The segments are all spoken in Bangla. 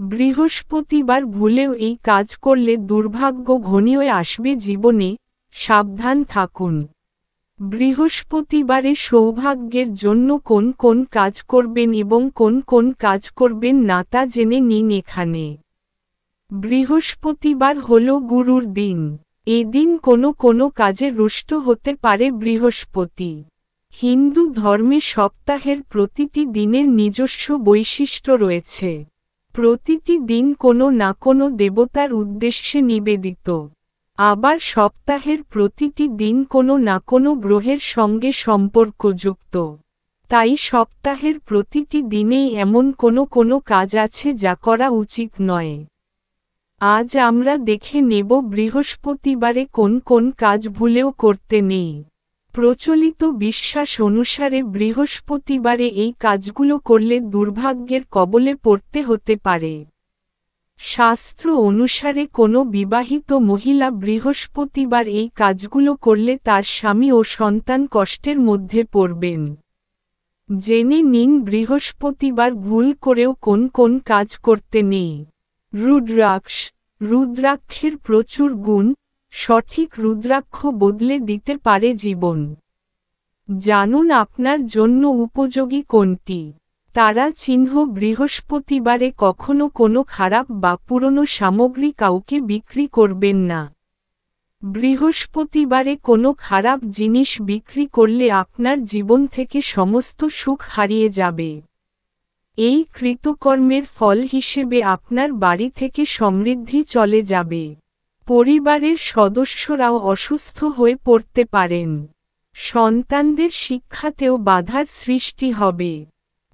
বৃহস্পতিবার ভুলেও এই কাজ করলে দুর্ভাগ্য ঘনিয়ে আসবে জীবনে, সাবধান থাকুন। বৃহস্পতিবারে সৌভাগ্যের জন্য কোন কোন কাজ করবেন এবং কোন কোন কাজ করবেন না তা জেনে নিন এখানে। বৃহস্পতিবার হল গুরুর দিন। এদিন কোনো কাজে রুষ্ট হতে পারে বৃহস্পতি। হিন্দু ধর্মে সপ্তাহের প্রতিটি দিনের নিজস্ব বৈশিষ্ট্য রয়েছে। প্রতিটি দিন কোনো না কোনো দেবতার উদ্দেশ্যে নিবেদিত। আবার সপ্তাহের প্রতিটি দিন কোনো না কোনো গ্রহের সঙ্গে সম্পর্কযুক্ত। তাই সপ্তাহের প্রতিটি দিনেই এমন কোনো কাজ আছে যা করা উচিত নয়। আজ আমরা দেখে নেব বৃহস্পতিবারে কোন কোন কাজ ভুলেও করতে নেই। প্রচলিত বিশ্বাস অনুসারে বৃহস্পতিবারে এই কাজগুলো করলে দুর্ভাগ্যের কবলে পড়তে হতে পারে। শাস্ত্র অনুসারে কোনো বিবাহিত মহিলা বৃহস্পতিবার এই কাজগুলো করলে তার স্বামী ও সন্তান কষ্টের মধ্যে পড়বেন। জেনে নিন বৃহস্পতিবার ভুল করেও কোন কোন কাজ করতে নেই। রুদ্রাক্ষের প্রচুর গুণ, সঠিক রুদ্রাক্ষ বদলে দিতে পারে জীবন। জানুন আপনার জন্য উপযোগী কোনটি। তারা চিহ্ন বৃহস্পতিবারে কখনো কোনো খারাপ বা পুরনো সামগ্রী কাউকে বিক্রি করবেন না। বৃহস্পতিবারে কোনো খারাপ জিনিস বিক্রি করলে আপনার জীবন থেকে সমস্ত সুখ হারিয়ে যাবে। এই কৃতকর্মের ফল হিসেবে আপনার বাড়ি থেকে সমৃদ্ধি চলে যাবে। পরিবারের সদস্যরাও অসুস্থ হয়ে পড়তে পারেন। সন্তানদের শিক্ষাতেও বাধার সৃষ্টি হবে।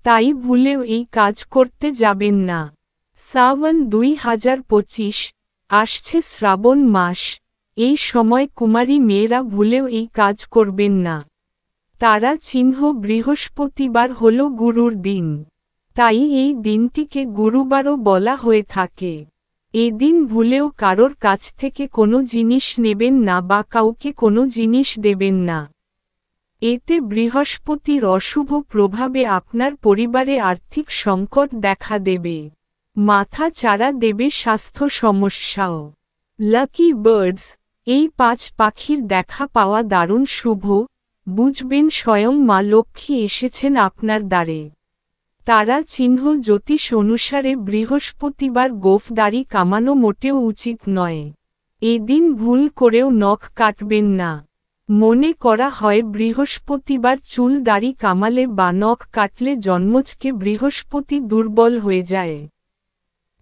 তাই ভুলেও এই কাজ করতে যাবেন না। শ্রাবণ 2025 আসছে শ্রাবণ মাস। এই সময় কুমারী মেয়েরা ভুলেও এই কাজ করবেন না। তারা চিহ্ন বৃহস্পতিবার হল গুরুর দিন। তাই এই দিনটিকে গুরুবারও বলা হয়ে থাকে। এদিন ভুলেও কারোর কাছ থেকে কোনো জিনিস নেবেন না বা কাউকে কোনো জিনিস দেবেন না। এতে বৃহস্পতির অশুভ প্রভাবে আপনার পরিবারে আর্থিক সংকট দেখা দেবে। মাথা চাড়া দেবে স্বাস্থ্য সমস্যাও। লাকি বার্ডস, এই 5 পাখির দেখা পাওয়া দারুণ শুভ। বুঝবেন স্বয়ং মা লক্ষ্মী এসেছেন আপনার দ্বারে। তারা চিহ্ন জ্যোতিষ অনুসারে বৃহস্পতিবার গোঁফ দাড়ি কামানো মোটেও উচিত নয়। এদিন ভুল করেও নখ কাটবেন না। মনে করা হয় বৃহস্পতিবার চুল দাড়ি কামালে বা নখ কাটলে জন্মজকে বৃহস্পতি দুর্বল হয়ে যায়।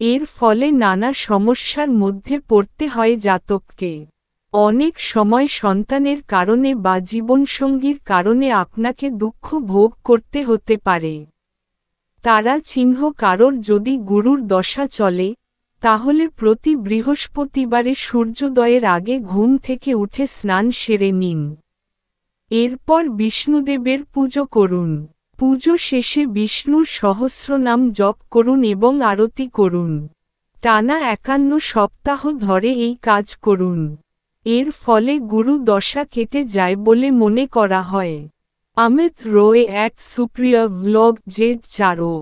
এর ফলে নানা সমস্যার মধ্যে পড়তে হয় জাতককে। অনেক সময় সন্তানের কারণে বা জীবনসঙ্গীর কারণে আপনাকে দুঃখ ভোগ করতে হতে পারে। তারা চিহ্ন কারোর যদি গুরুর দশা চলে, তাহলে প্রতি বৃহস্পতিবারে সূর্যোদয়ের আগে ঘুম থেকে উঠে স্নান সেরে নিন। এরপর বিষ্ণুদেবের পুজো করুন। পুজো শেষে বিষ্ণুর সহস্রনাম জপ করুন এবং আরতি করুন। টানা 51 সপ্তাহ ধরে এই কাজ করুন। এর ফলে গুরু দশা কেটে যায় বলে মনে করা হয়। अमित रॉय @ सुप्रिया व्लॉग जेड चारो।